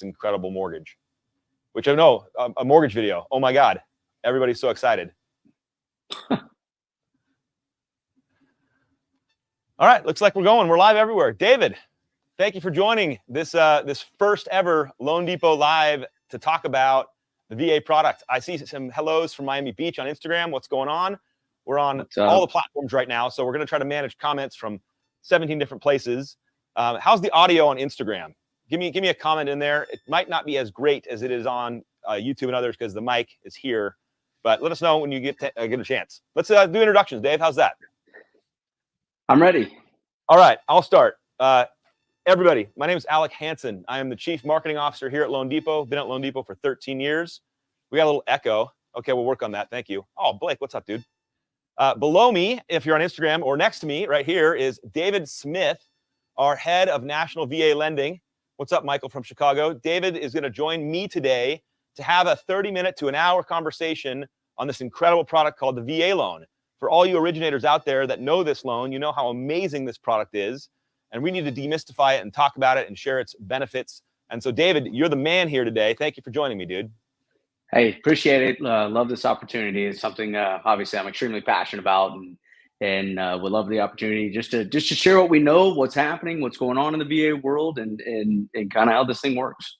incredible mortgage, which I know a mortgage video. Oh my God, everybody's so excited. All right, looks like we're going. We're live everywhere. David, thank you for joining this first ever loanDepot live to talk about the VA product. I see some hellos from Miami Beach on Instagram. What's going on? We're on all the platforms right now, so we're going to try to manage comments from 17 different places. How's the audio on Instagram? Give me a comment in there. It might not be as great as it is on YouTube and others because the mic is here, but let us know when you get a chance. Let's do introductions. Dave, how's that? I'm ready. All right, I'll start. Everybody, my name is Alec Hanson. I am the Chief Marketing Officer here at loanDepot. Been at loanDepot for 13 years. We got a little echo. Okay, we'll work on that. Thank you. Oh, Blake, what's up, dude? Below me, if you're on Instagram, or next to me right here is David Smith, our head of National VA Lending. What's up, Michael from Chicago? David is going to join me today to have a 30-minute to an hour conversation on this incredible product called the VA loan. For all you originators out there that know this loan, you know how amazing this product is, and we need to demystify it and talk about it and share its benefits. And so, David, you're the man here today. Thank you for joining me, dude. Hey, appreciate it. Love this opportunity. It's something obviously I'm extremely passionate about, and would love the opportunity just to share what we know, what's happening, what's going on in the VA world, and kind of how this thing works.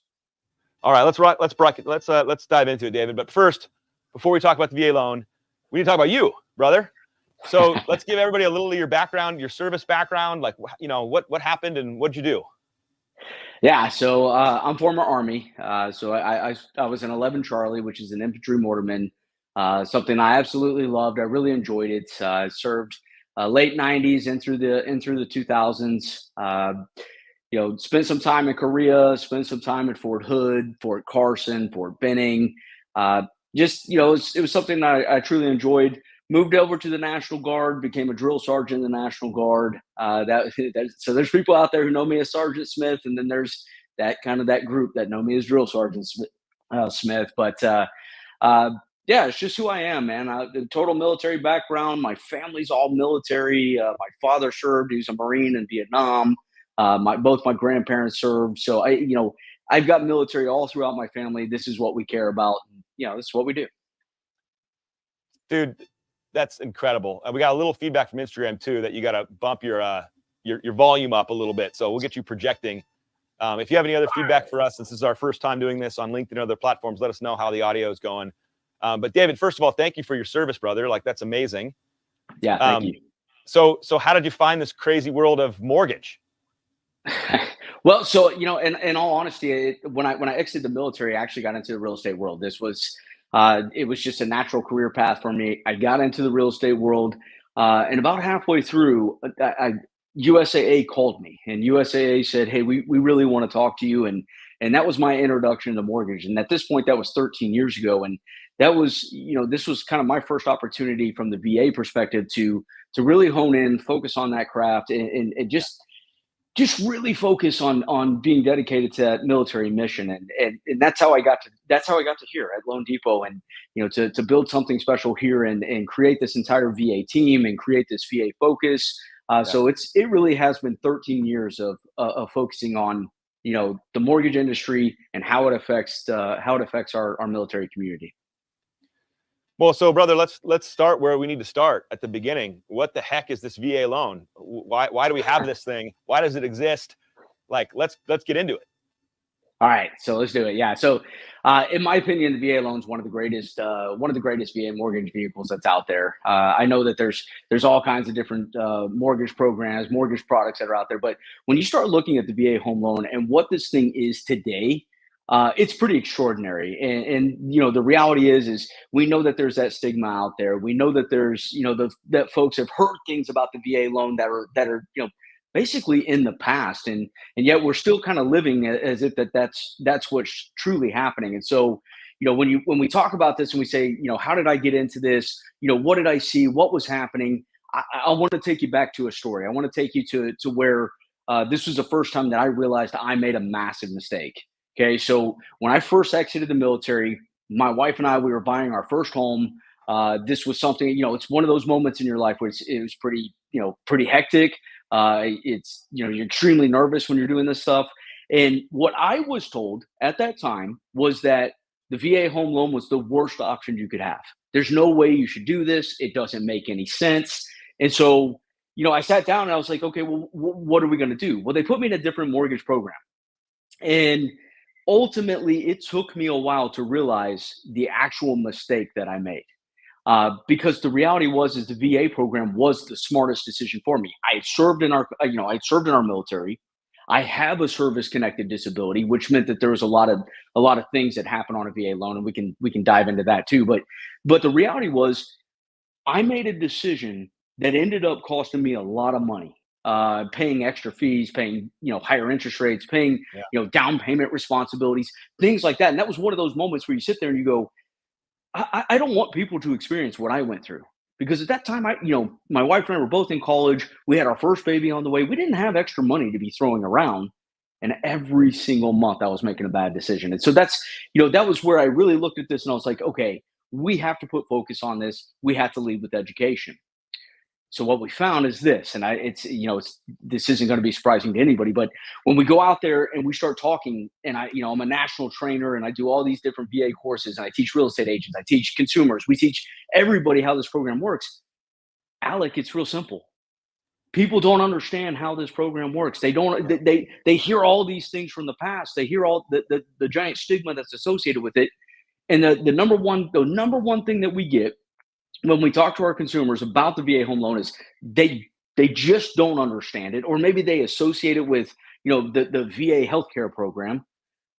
All right, let's dive into it, David. But first, before we talk about the VA loan, we need to talk about you, brother. So let's give everybody a little of your background, your service background, like, you know, what happened and what'd you do? Yeah, so I'm former Army. So I was in 11 Charlie, which is an infantry mortarman, something I absolutely loved. I really enjoyed it. I served late 90s and through the 2000s. You know, spent some time in Korea, spent some time at Fort Hood, Fort Carson, Fort Benning. Just, you know, it was something that I truly enjoyed. Moved over to the National Guard, became a drill sergeant in the National Guard. So there's people out there who know me as Sergeant Smith, and then there's that group that know me as Drill Sergeant Smith. But yeah, it's just who I am, man. The total military background. My family's all military. My father served; he was a Marine in Vietnam. Both my grandparents served, so I've got military all throughout my family. This is what we care about. You know, this is what we do. Dude, that's incredible. We got a little feedback from Instagram too that you got to bump your volume up a little bit. So we'll get you projecting. If you have any other feedback for us, this is our first time doing this on LinkedIn and other platforms. Let us know how the audio is going. But David, first of all, thank you for your service, brother. Like, that's amazing. Yeah, thank you. So how did you find this crazy world of mortgage? Well, so, you know, in all honesty, when I exited the military, I actually got into the real estate world. This was it was just a natural career path for me. I got into the real estate world, and about halfway through, USAA called me, and USAA said, "Hey, we really want to talk to you." And that was my introduction to mortgage. And at this point, that was 13 years ago, and that was, you know, this was kind of my first opportunity from the VA perspective to really hone in, focus on that craft, and just really focus on being dedicated to that military mission. And that's how I got to here at loanDepot, and, you know, to build something special here and create this entire VA team and create this VA focus. So it really has been 13 years of focusing on, you know, the mortgage industry and how it affects our military community. Well, so brother, let's start where we need to start, at the beginning. What the heck is this VA loan? Why do we have this thing? Why does it exist? Like, let's get into it. All right, so let's do it. Yeah. So, in my opinion, the VA loan is one of the greatest VA mortgage vehicles that's out there. I know that there's all kinds of different mortgage programs, mortgage products that are out there, but when you start looking at the VA home loan and what this thing is today, it's pretty extraordinary. And you know, the reality is we know that there's that stigma out there. We know that there's, you know, that folks have heard things about the VA loan that are, you know, basically in the past, and yet we're still kind of living as if that's what's truly happening. And so, you know, when we talk about this and we say, you know, how did I get into this? You know, what did I see? What was happening? I want to take you back to a story. I want to take you to where this was the first time that I realized I made a massive mistake. Okay, so when I first exited the military, my wife and I, we were buying our first home. This was something, you know, it's one of those moments in your life where it was pretty, you know, pretty hectic. It's, you know, you're extremely nervous when you're doing this stuff. And what I was told at that time was that the VA home loan was the worst option you could have. There's no way you should do this. It doesn't make any sense. And so, I sat down and I was like, okay, well, what are we going to do? Well, they put me in a different mortgage program. And ultimately, it took me a while to realize the actual mistake that I made. Because the reality was, is the VA program was the smartest decision for me. I had served in our, I had served in our military. I have a service-connected disability, which meant that there was a lot of things that happen on a VA loan, and we can dive into that too. But the reality was, I made a decision that ended up costing me a lot of money, paying extra fees, paying higher interest rates, paying Yeah. Down payment responsibilities, things like that. And that was one of those moments where you sit there and you go, I don't want people to experience what I went through, because at that time, my wife and I were both in college. We had our first baby on the way. We didn't have extra money to be throwing around. And every single month I was making a bad decision. And so that was where I really looked at this and I was like, okay, we have to put focus on this. We have to lead with education. So what we found is this, and this isn't going to be surprising to anybody, but when we go out there and we start talking, and I'm a national trainer and I do all these different VA courses, and I teach real estate agents, I teach consumers, we teach everybody how this program works. Alec, it's real simple. People don't understand how this program works. They don't. They hear all these things from the past. They hear all the giant stigma that's associated with it. And the number one thing that we get when we talk to our consumers about the VA home loan is they just don't understand it, or maybe they associate it with the VA healthcare program.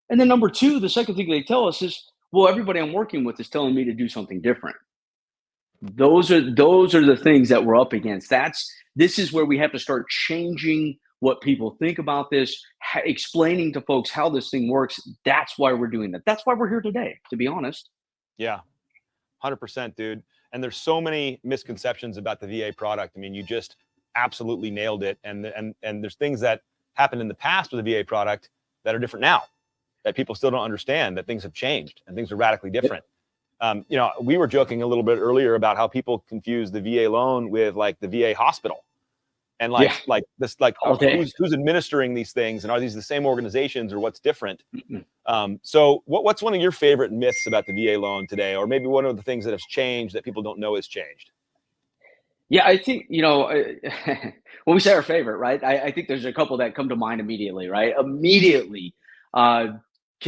And then number two, the second thing they tell us is, well, everybody I'm working with is telling me to do something different. Those are the things that we're up against. This is where we have to start changing what people think about this, explaining to folks how this thing works. That's why we're doing that. That's why we're here today, to be honest. Yeah, 100%, dude. And there's so many misconceptions about the VA product. I mean, you just absolutely nailed it. And there's things that happened in the past with the VA product that are different now, that people still don't understand, that things have changed and things are radically different. We were joking a little bit earlier about how people confuse the VA loan with like the VA hospital, and who's administering these things, and are these the same organizations, or what's different? So what's one of your favorite myths about the VA loan today, or maybe one of the things that has changed that people don't know has changed? Yeah, I think when we say our favorite, right? I think there's a couple that come to mind immediately, right? Immediately, can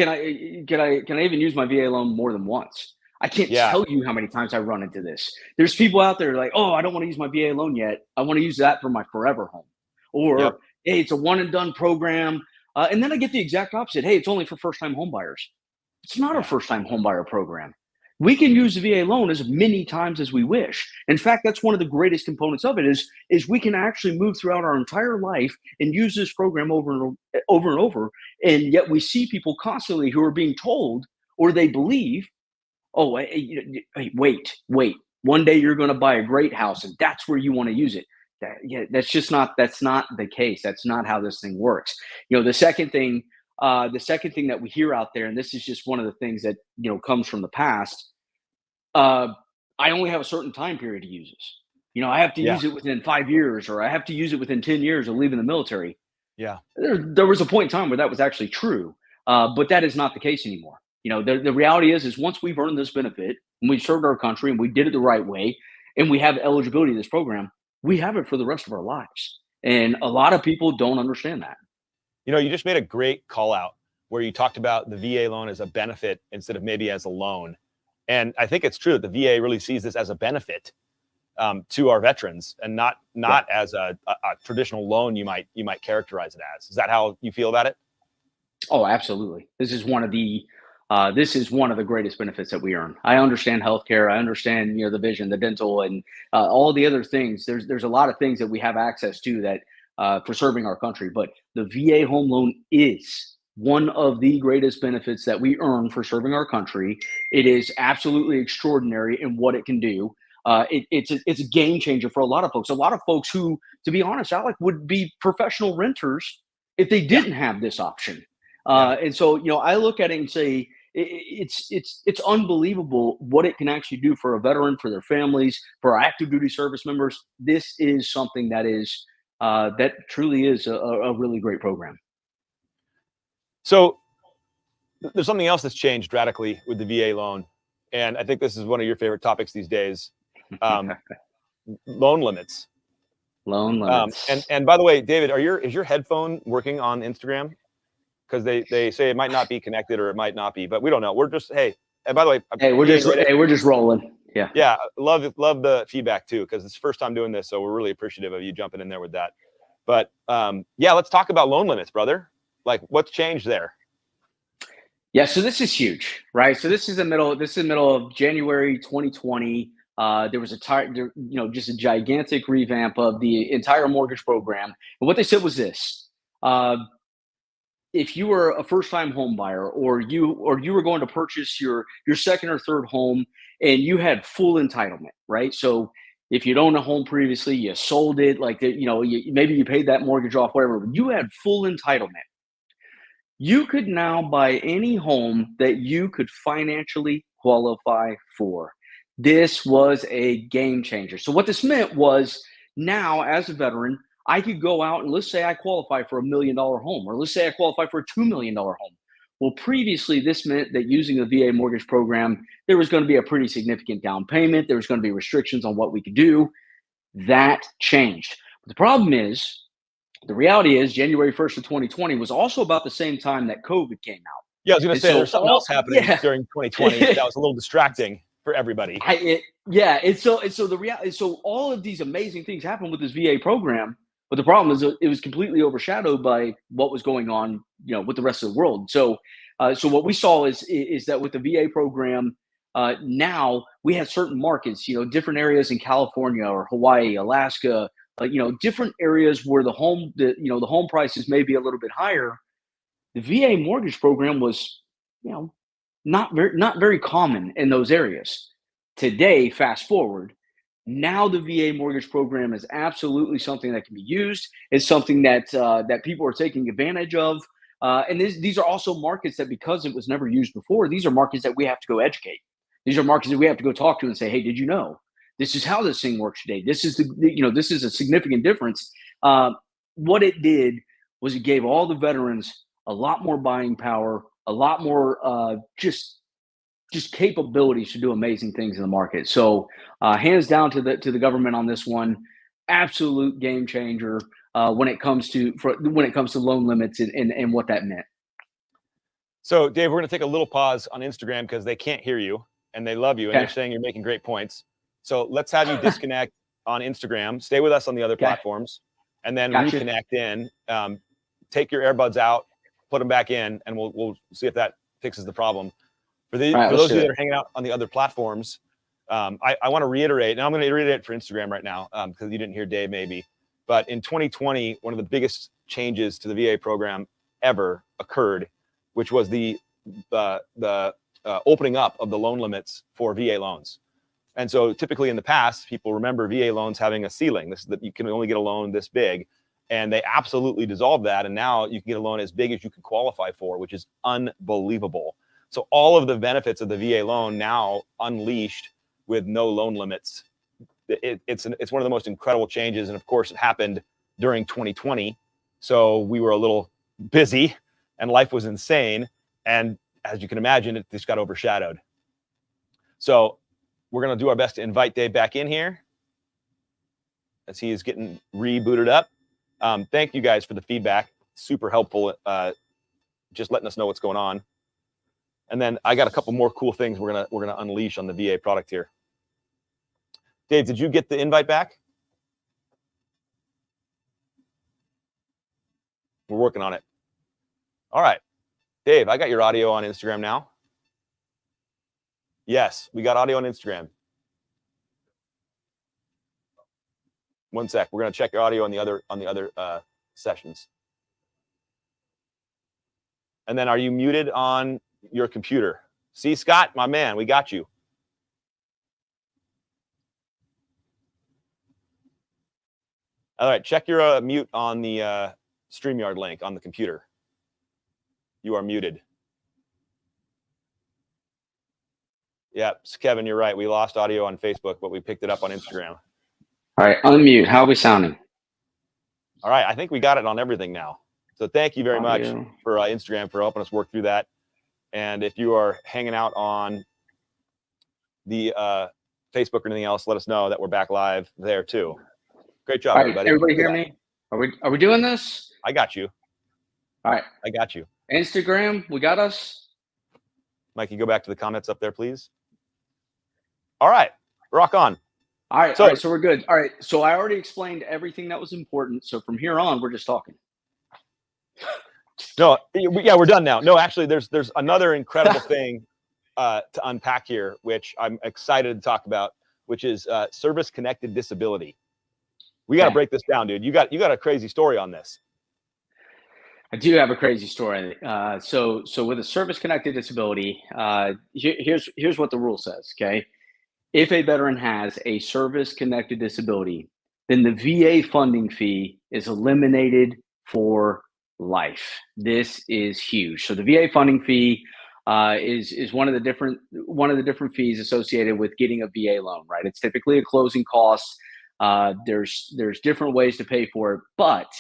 I even use my VA loan more than once? I can't Yeah. tell you how many times I run into this. There's people out there like, oh, I don't want to use my VA loan yet. I want to use that for my forever home. Or, Yep. hey, it's a one and done program. And then I get the exact opposite. Hey, it's only for first time home buyers. It's not a first time home buyer program. We can use the VA loan as many times as we wish. In fact, that's one of the greatest components of it is we can actually move throughout our entire life and use this program over and over. And yet we see people constantly who are being told, or they believe, oh, hey, wait. One day you're going to buy a great house, and that's where you want to use it. That's not the case. That's not how this thing works. The second thing that we hear out there, and this is just one of the things that comes from the past. I only have a certain time period to use this. I have to use it within 5 years, or I have to use it within 10 years of leaving the military. Yeah. There was a point in time where that was actually true, but that is not the case anymore. The reality is once we've earned this benefit and we served our country and we did it the right way, and we have eligibility to this program, we have it for the rest of our lives. And a lot of people don't understand that. You just made a great call out where you talked about the VA loan as a benefit instead of maybe as a loan. And I think it's true that the VA really sees this as a benefit to our veterans, and not as a traditional loan you might characterize it as. Is that how you feel about it? Oh, absolutely. This is one of the greatest benefits that we earn. I understand healthcare. I understand the vision, the dental, and all the other things. There's a lot of things that we have access to that for serving our country. But the VA home loan is one of the greatest benefits that we earn for serving our country. It is absolutely extraordinary in what it can do. It's a game changer for a lot of folks. A lot of folks who, to be honest, Alec, would be professional renters if they didn't have this option. And so, I look at it and say, it's unbelievable what it can actually do for a veteran, for their families, for our active duty service members. This is something that truly is a really great program. So there's something else that's changed radically with the VA loan, and I think this is one of your favorite topics these days. Loan limits. Loan limits. And by the way, David, is your headphone working on Instagram? Because they say it might not be connected or it might not be, but we don't know. We're just, hey. And by the way, we're just rolling. Yeah. Yeah, love the feedback too, because it's the first time doing this, so we're really appreciative of you jumping in there with that. But yeah, let's talk about loan limits, brother. Like, what's changed there? Yeah, so this is huge, right? So this is the middle of January 2020. There was just a gigantic revamp of the entire mortgage program. And what they said was this: if you were a first-time home buyer, or you were going to purchase your second or third home, and you had full entitlement, right? So if you'd owned a home previously, you sold it, like maybe you paid that mortgage off, whatever, but you had full entitlement. You could now buy any home that you could financially qualify for. This was a game changer. So what this meant was, now as a veteran, I could go out and, let's say I qualify for $1 million home, or let's say I qualify for a $2 million home. Well, previously this meant that using the VA mortgage program, there was going to be a pretty significant down payment. There was going to be restrictions on what we could do. That changed. But the problem is, the reality is, January 1st of 2020 was also about the same time that COVID came out. Yeah, I was going to say, there's something else happening during 2020 that was a little distracting for everybody. So all of these amazing things happened with this VA program, but the problem is it was completely overshadowed by what was going on, with the rest of the world. So what we saw is that with the VA program, now we have certain markets, different areas in California or Hawaii, Alaska, different areas where the home prices may be a little bit higher. The VA mortgage program was, not very common in those areas. Today, fast forward, now the VA mortgage program is absolutely something that can be used. It's something that people are taking advantage of. And these are also markets that, because it was never used before, these are markets that we have to go educate. These are markets that we have to go talk to and say, hey, did you know? This is how this thing works today. This is this is a significant difference. What it did was it gave all the veterans a lot more buying power, a lot more just capabilities to do amazing things in the market. So hands down to the government on this one. Absolute game changer when it comes to loan limits and what that meant. So Dave, we're going to take a little pause on Instagram because they can't hear you and they love you and they're saying you're making great points. So let's have you disconnect on Instagram, stay with us on the other platforms, and then reconnect in. Take your earbuds out, put them back in, and we'll see if that fixes the problem. For those of you that are hanging out on the other platforms, I want to reiterate, and I'm going to reiterate for Instagram right now because you didn't hear Dave maybe, but in 2020, one of the biggest changes to the VA program ever occurred, which was the opening up of the loan limits for VA loans. And so typically in the past, people remember VA loans having a ceiling. This is that you can only get a loan this big. And they absolutely dissolved that. And now you can get a loan as big as you can qualify for, which is unbelievable. So all of the benefits of the VA loan now unleashed with no loan limits. It's one of the most incredible changes. And of course, it happened during 2020. So we were a little busy and life was insane. And as you can imagine, it just got overshadowed. So we're going to do our best to invite Dave back in here as he is getting rebooted up. Thank you guys for the feedback. Super helpful. Just letting us know what's going on. And then I got a couple more cool things we're gonna unleash on the VA product here. Dave, did you get the invite back? We're working on it. All right, Dave, I got your audio on Instagram now. Yes, we got audio on Instagram. One sec, we're gonna check your audio on the other sessions. And then are you muted on your computer? See, Scott, my man, we got you. All right, check your mute on the StreamYard link on the computer. You are muted. Yeah, Kevin, you're right. We lost audio on Facebook, but we picked it up on Instagram. All right, unmute. How are we sounding? All right, I think we got it on everything now. So thank you very much for Instagram for helping us work through that. And if you are hanging out on the Facebook or anything else, let us know that we're back live there too. Great job, everybody. Everybody hear me? Are we doing this? I got you. All right. I got you. Instagram, we got us. Mikey, go back to the comments up there, please. All right. Rock on. All right. So we're good. All right. So I already explained everything that was important. So from here on, we're just talking. No, yeah, we're done now. No, actually, there's another incredible thing to unpack here, which I'm excited to talk about, which is service-connected disability. We got to break this down, dude. You got a crazy story on this. I do have a crazy story. So with a service-connected disability, here's what the rule says. Okay, if a veteran has a service-connected disability, then the VA funding fee is eliminated for life. This is huge. So the VA funding fee is one of the different fees associated with getting a VA loan. Right, it's typically a closing cost. There's different ways to pay for it, but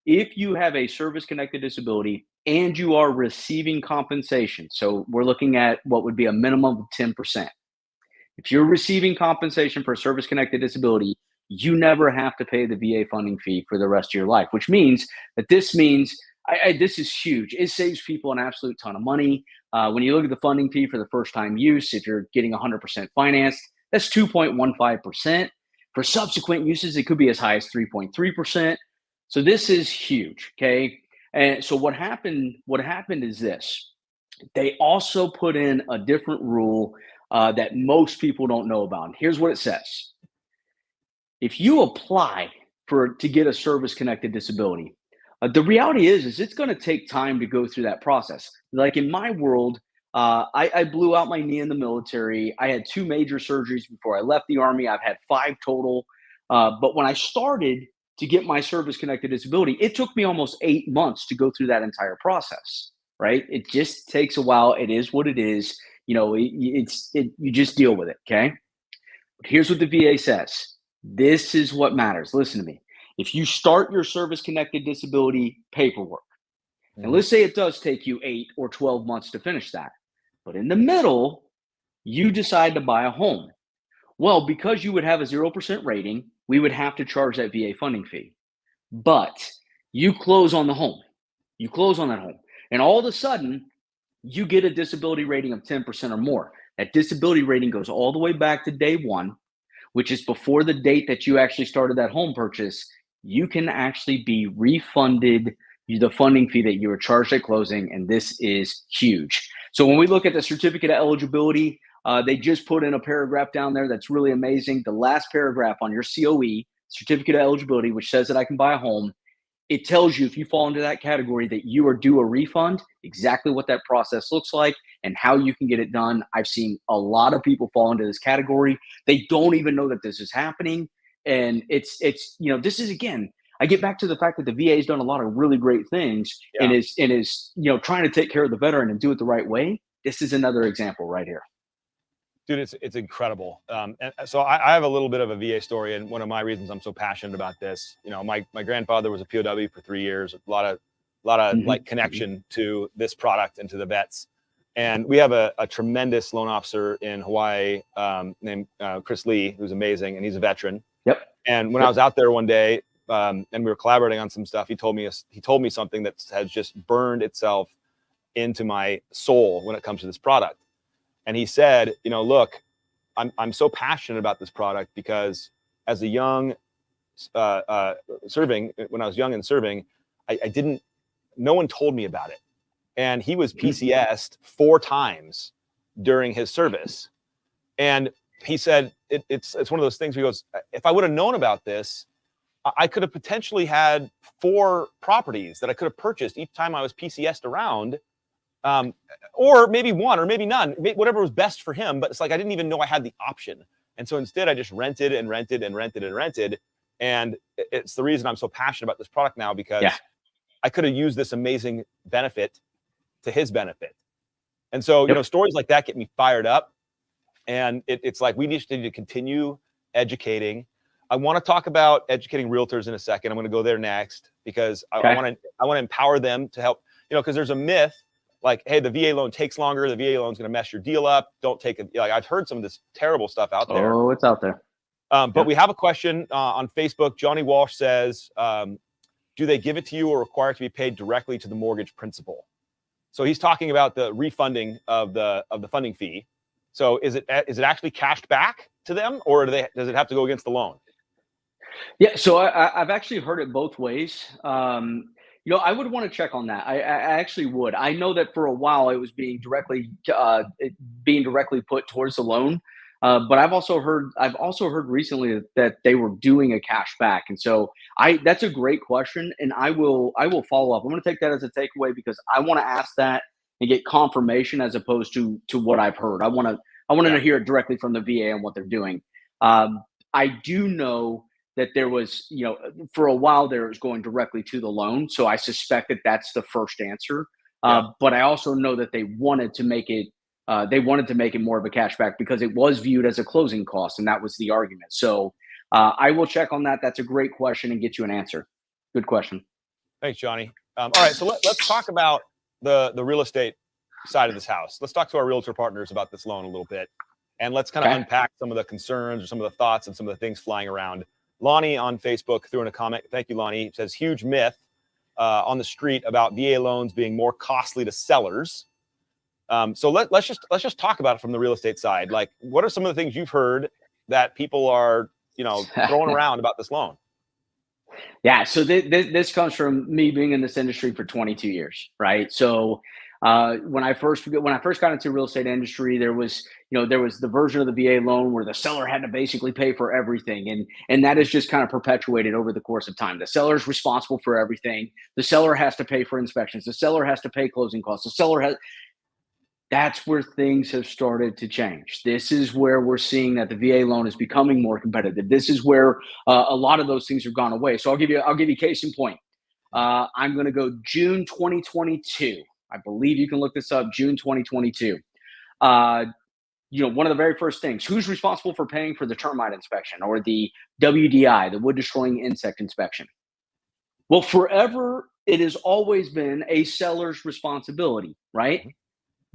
if you have a service-connected disability and you are receiving compensation, so we're looking at what would be a minimum of 10%. If you're receiving compensation for a service-connected disability, you never have to pay the VA funding fee for the rest of your life, which means that this is huge. It saves people an absolute ton of money. When you look at the funding fee for the first-time use, if you're getting 100% financed, that's 2.15%. For subsequent uses, it could be as high as 3.3%. So this is huge, okay? And so what happened is this. They also put in a different rule that most people don't know about. And here's what it says. If you apply to get a service-connected disability, the reality is it's going to take time to go through that process. Like in my world, I blew out my knee in the military. I had 2 major surgeries before I left the Army. I've had 5 total. But when I started to get my service-connected disability, it took me almost 8 months to go through that entire process, right? It just takes a while. It is what it is. You know, you just deal with it, okay? But here's what the VA says. This is what matters. Listen to me. If you start your service-connected disability paperwork, and let's say it does take you 8 or 12 months to finish that, but in the middle, you decide to buy a home. Well, because you would have a 0% rating, we would have to charge that VA funding fee. But you close on the home. You close on that home. And all of a sudden, you get a disability rating of 10% or more. That disability rating goes all the way back to day 1, which is before the date that you actually started that home purchase. You can actually be refunded the funding fee that you were charged at closing, and this is huge. So when we look at the certificate of eligibility, they just put in a paragraph down there that's really amazing. The last paragraph on your COE, certificate of eligibility, which says that I can buy a home, it tells you if you fall into that category that you are due a refund, exactly what that process looks like and how you can get it done. I've seen a lot of people fall into this category. They don't even know that this is happening. And it's this is, again, I get back to the fact that the VA has done a lot of really great things and is trying to take care of the veteran and do it the right way. This is another example right here. Dude, it's incredible. And so I have a little bit of a VA story, and one of my reasons I'm so passionate about this, my grandfather was a POW for 3 years, a lot of like connection to this product and to the vets. And we have a tremendous loan officer in Hawaii named Chris Lee, who's amazing, and he's a veteran. Yep. And when I was out there one day, and we were collaborating on some stuff, he told me something that has just burned itself into my soul when it comes to this product. And he said, look, I'm so passionate about this product because as a young serving, when I was young and serving, no one told me about it. And he was PCS'd 4 times during his service. And he said, it's one of those things where he goes, if I would have known about this, I could have potentially had 4 properties that I could have purchased each time I was PCS'd around. Or maybe 1 or maybe none, whatever was best for him. But it's like, I didn't even know I had the option. And so instead I just rented and rented and rented and rented. And it's the reason I'm so passionate about this product now, because I could have used this amazing benefit to his benefit. And so, stories like that get me fired up. And it's like, we just need to continue educating. I want to talk about educating realtors in a second. I'm going to go there next because I want to empower them to help, because there's a myth like, hey, the VA loan takes longer. The VA loan is going to mess your deal up. Don't take it. Like, I've heard some of this terrible stuff out there. Oh, it's out there. But we have a question on Facebook. Johnny Walsh says, do they give it to you or require it to be paid directly to the mortgage principal? So he's talking about the refunding of the funding fee. So is it actually cashed back to them, or does it have to go against the loan? Yeah, so I've actually heard it both ways. I would want to check on that. I actually would. I know that for a while it was being directly put towards the loan, but I've also heard recently that they were doing a cash back, and so that's a great question, and I will follow up. I'm going to take that as a takeaway because I want to ask that and get confirmation as opposed to what I've heard. I want to hear it directly from the VA on what they're doing. I do know that there was, for a while there, it was going directly to the loan. So I suspect that that's the first answer. But I also know that they wanted to make it more of a cashback because it was viewed as a closing cost, and that was the argument. So I will check on that. That's a great question and get you an answer. Good question. Thanks, Johnny. All right, so let's talk about the real estate side of this house. Let's talk to our realtor partners about this loan a little bit, and let's kind of unpack some of the concerns or some of the thoughts and some of the things flying around. Lonnie on Facebook threw in a comment. Thank you, Lonnie. It says, huge myth on the street about VA loans being more costly to sellers. So let's just talk about it from the real estate side. Like, what are some of the things you've heard that people are, throwing around about this loan? Yeah. So this comes from me being in this industry for 22 years, right? So when I first got into the real estate industry, there was the version of the VA loan where the seller had to basically pay for everything. And that is just kind of perpetuated over the course of time. The seller is responsible for everything. The seller has to pay for inspections. The seller has to pay closing costs. That's where things have started to change. This is where we're seeing that the VA loan is becoming more competitive. This is where a lot of those things have gone away. So I'll give you case in point. I'm going to go June 2022. I believe you can look this up, June 2022. One of the very first things, who's responsible for paying for the termite inspection or the WDI, the wood destroying insect inspection? Well, forever, it has always been a seller's responsibility, right?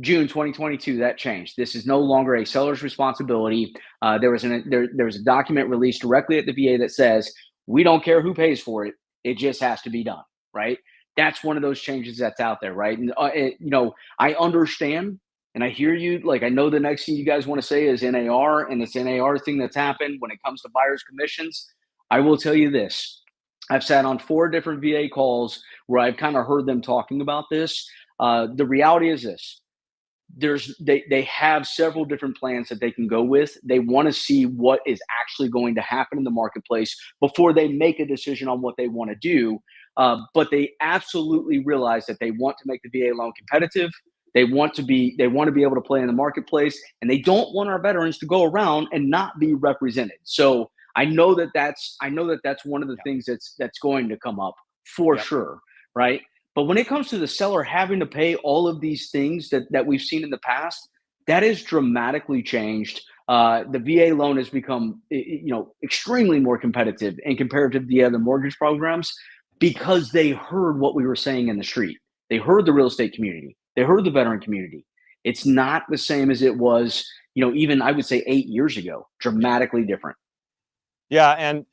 June 2022, that changed. This is no longer a seller's responsibility. There was a document released directly at the VA that says, we don't care who pays for it. It just has to be done, right? That's one of those changes that's out there, right? And, I understand and I hear you. Like, I know the next thing you guys want to say is NAR and this NAR thing that's happened when it comes to buyer's commissions. I will tell you this. I've sat on 4 different VA calls where I've kind of heard them talking about this. The reality is this. They have several different plans that they can go with. They want to see what is actually going to happen in the marketplace before they make a decision on what they want to do. But they absolutely realize that they want to make the VA loan competitive. They want to be able to play in the marketplace, and they don't want our veterans to go around and not be represented. So I know that's one of the things that's going to come up for sure, right? But when it comes to the seller having to pay all of these things that we've seen in the past, that has dramatically changed. The VA loan has become, extremely more competitive and compared to the other mortgage programs because they heard what we were saying in the street. They heard the real estate community. They heard the veteran community. It's not the same as it was, even I would say 8 years ago, dramatically different. Yeah, and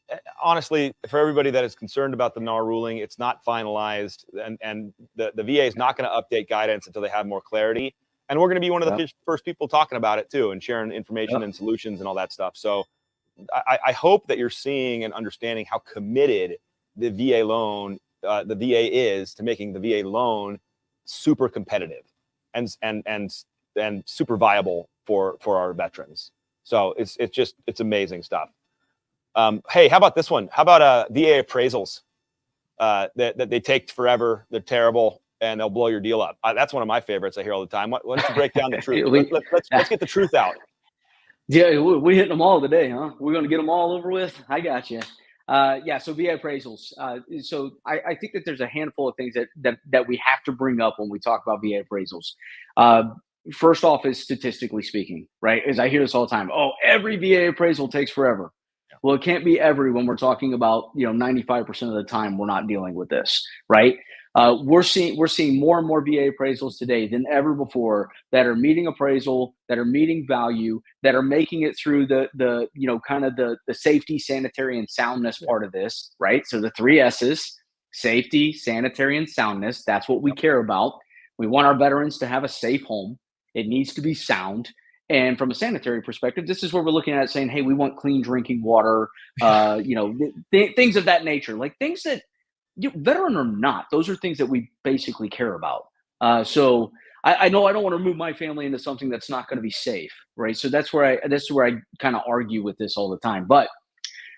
honestly, for everybody that is concerned about the NAR ruling, it's not finalized, and the VA is not going to update guidance until they have more clarity. And we're going to be one of the first people talking about it too, and sharing information and solutions and all that stuff. So I hope that you're seeing and understanding how committed the VA loan, the VA is to making the VA loan super competitive and super viable for our veterans. So it's amazing stuff. Hey, how about this one? How about VA appraisals that they take forever? They're terrible, and they'll blow your deal up. That's one of my favorites. I hear all the time. Why don't you break down the truth? Let's get the truth out. Yeah, we're hitting them all today, huh? We're going to get them all over with. I got you. So VA appraisals. So I think that there's a handful of things that we have to bring up when we talk about VA appraisals. First off is statistically speaking, right? As I hear this all the time. Oh, every VA appraisal takes forever. Well, it can't be every when we're talking about 95% of the time we're not dealing with this, right? We're seeing more and more VA appraisals today than ever before that are meeting appraisal, that are meeting value, that are making it through the kind of the safety, sanitary, and soundness part of this, right? So the three S's: safety, sanitary, and soundness. That's what we care about. We want our veterans to have a safe home. It needs to be sound. And from a sanitary perspective, this is where we're looking at saying, hey, we want clean drinking water, things of that nature, like things that veteran or not, those are things that we basically care about. So I know I don't want to move my family into something that's not going to be safe, right? So that's where I kind of argue with this all the time. But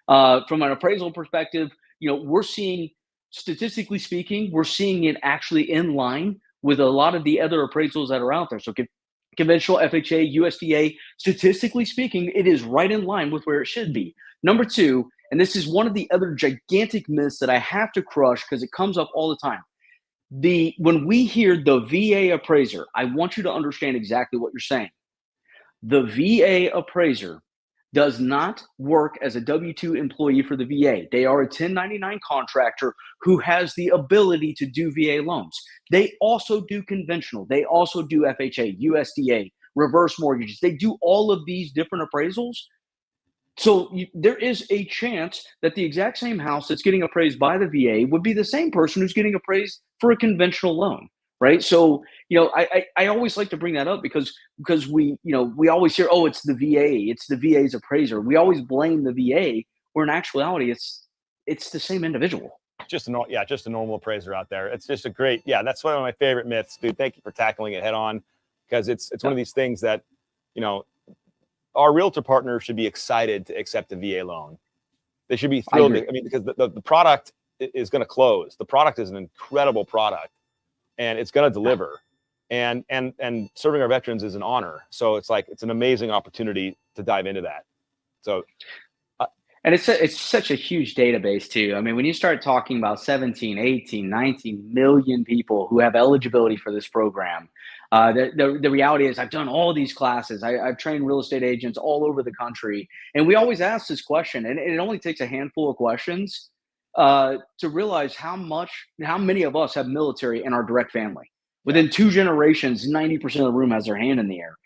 from an appraisal perspective, we're seeing, statistically speaking, we're seeing it actually in line with a lot of the other appraisals that are out there. So conventional, FHA, USDA, statistically speaking, it is right in line with where it should be. Number two, and this is one of the other gigantic myths that I have to crush because it comes up all the time. When we hear the VA appraiser, I want you to understand exactly what you're saying. The VA appraiser does not work as a W-2 employee for the VA. They are a 1099 contractor who has the ability to do VA loans. They also do conventional. They also do FHA, USDA, reverse mortgages. They do all of these different appraisals. So there is a chance that the exact same house that's getting appraised by the VA would be the same person who's getting appraised for a conventional loan, right? So, I always like to bring that up because we always hear, oh, it's the VA, it's the VA's appraiser. We always blame the VA, where in actuality, it's the same individual. Just a normal appraiser out there. It's just a great, that's one of my favorite myths, dude. Thank you for tackling it head on, because it's one of these things that, our realtor partners should be excited to accept a VA loan. They should be thrilled. Because the product is going to close. The product is an incredible product, and it's going to deliver. And serving our veterans is an honor. So it's an amazing opportunity to dive into that. So, and it's such a huge database too. I mean, when you start talking about 17, 18, 19 million people who have eligibility for this program, the reality is I've done all these classes. I've trained real estate agents all over the country. And we always ask this question, and it only takes a handful of questions to realize how many of us have military in our direct family. Within 2 generations, 90% of the room has their hand in the air.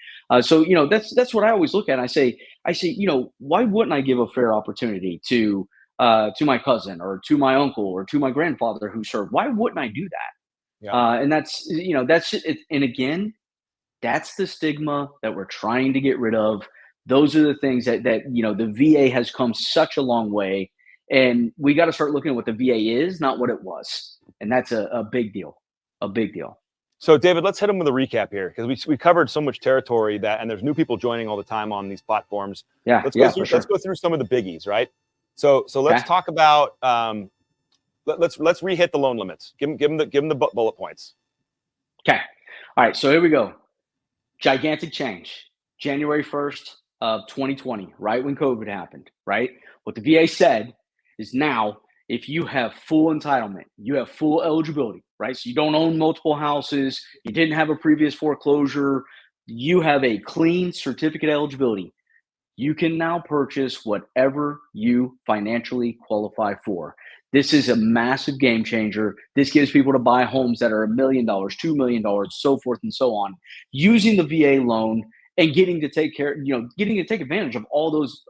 So that's what I always look at. I say, why wouldn't I give a fair opportunity to my cousin or to my uncle or to my grandfather who served? Why wouldn't I do that? Yeah. And that's it. And again, that's the stigma that we're trying to get rid of. Those are the things that the VA has come such a long way, and we got to start looking at what the VA is, not what it was. And that's a big deal. A big deal. So, David, let's hit them with a recap here, because we covered so much territory and there's new people joining all the time on these platforms. Let's go through some of the biggies, right? So let's talk about let's re-hit the loan limits. Give them the bullet points. Okay. All right. So here we go. Gigantic change. January 1st of 2020, right when COVID happened, right? What the VA said is now, if you have full entitlement, you have full eligibility, right? So you don't own multiple houses, you didn't have a previous foreclosure, you have a clean certificate eligibility, you can now purchase whatever you financially qualify for. This is a massive game changer. This gives people to buy homes that are $1 million, $2 million, so forth and so on, using the VA loan and getting to take advantage of all those,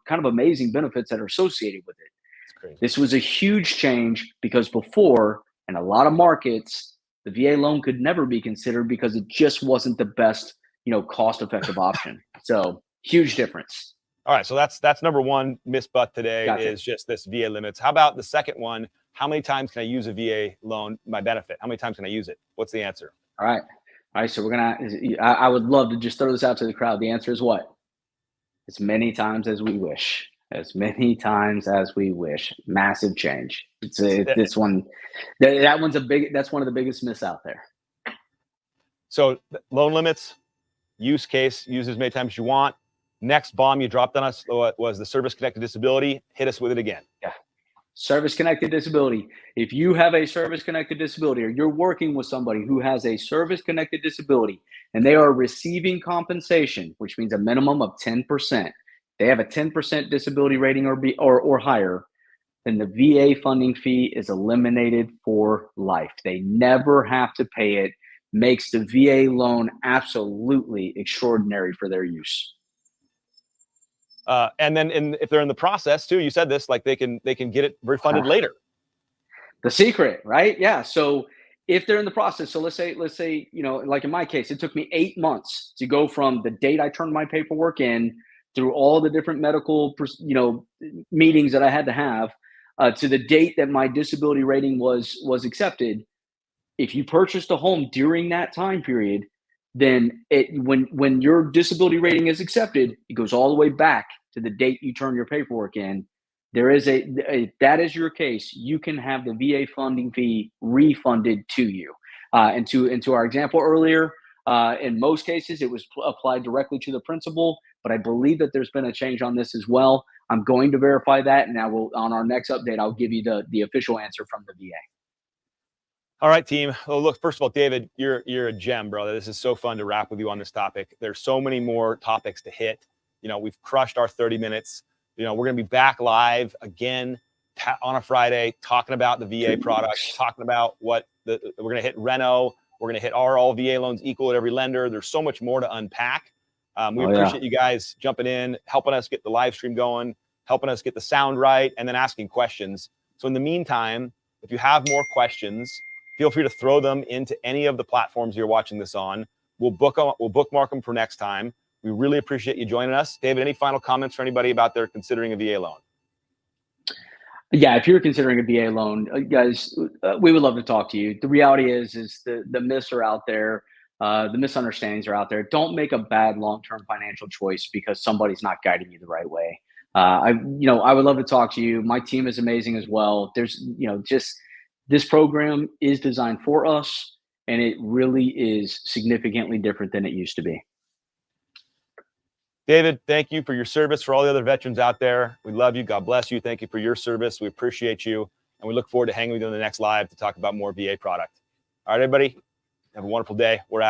kind of amazing benefits that are associated with it. This was a huge change because before, in a lot of markets, the VA loan could never be considered because it just wasn't the best, cost-effective option. So huge difference. All right. So that's number one misbutt today. Gotcha. Is just this VA limits. How about the second one? How many times can I use a VA loan, my benefit? How many times can I use it? What's the answer? All right. So I would love to just throw this out to the crowd. The answer is what? As many times as we wish. As many times as we wish. Massive change. That's one of the biggest myths out there. So loan limits, use case, use as many times as you want. Next bomb you dropped on us was the service-connected disability. Hit us with it again. Yeah. Service-connected disability. If you have a service-connected disability, or you're working with somebody who has a service-connected disability and they are receiving compensation, which means a minimum of 10%, they have a 10% disability rating or higher, then the VA funding fee is eliminated for life. They never have to pay it. Makes the VA loan absolutely extraordinary for their use. And then if they're in the process too, you said this, like they can get it refunded later. The secret, right? Yeah. So if they're in the process, so let's say, you know, like in my case, it took me 8 months to go from the date I turned my paperwork in through all the different medical, you know, meetings that I had to have to the date that my disability rating was accepted. If you purchased a home during that time period, then when your disability rating is accepted, it goes all the way back to the date you turn your paperwork in. There is if that is your case, you can have the VA funding fee refunded to you. And to our example earlier, in most cases, it was applied directly to the principal, but I believe that there's been a change on this as well. I'm going to verify that, and I will on our next update. I'll give you the official answer from the VA. All right, team. Well, look, first of all, David, you're a gem, brother. This is so fun to wrap with you on this topic. There's so many more topics to hit. You know, we've crushed our 30 minutes. You know, we're going to be back live again on a Friday talking about the VA product, talking about what we're going to hit Reno. We're going to hit all VA loans equal at every lender. There's so much more to unpack. We appreciate you guys jumping in, helping us get the live stream going, helping us get the sound right, and then asking questions. So in the meantime, if you have more questions, feel free to throw them into any of the platforms you're watching this on. We'll bookmark them for next time. We really appreciate you joining us. David, any final comments for anybody about their considering a VA loan? Yeah, if you're considering a VA loan, guys, we would love to talk to you. The reality is the myths are out there. The misunderstandings are out there. Don't make a bad long-term financial choice because somebody's not guiding you the right way. I would love to talk to you. My team is amazing as well. There's, just this program is designed for us, and it really is significantly different than it used to be. David, thank you for your service. For all the other veterans out there, we love you. God bless you. Thank you for your service. We appreciate you. And we look forward to hanging with you on the next live to talk about more VA product. All right, everybody, have a wonderful day. We're out.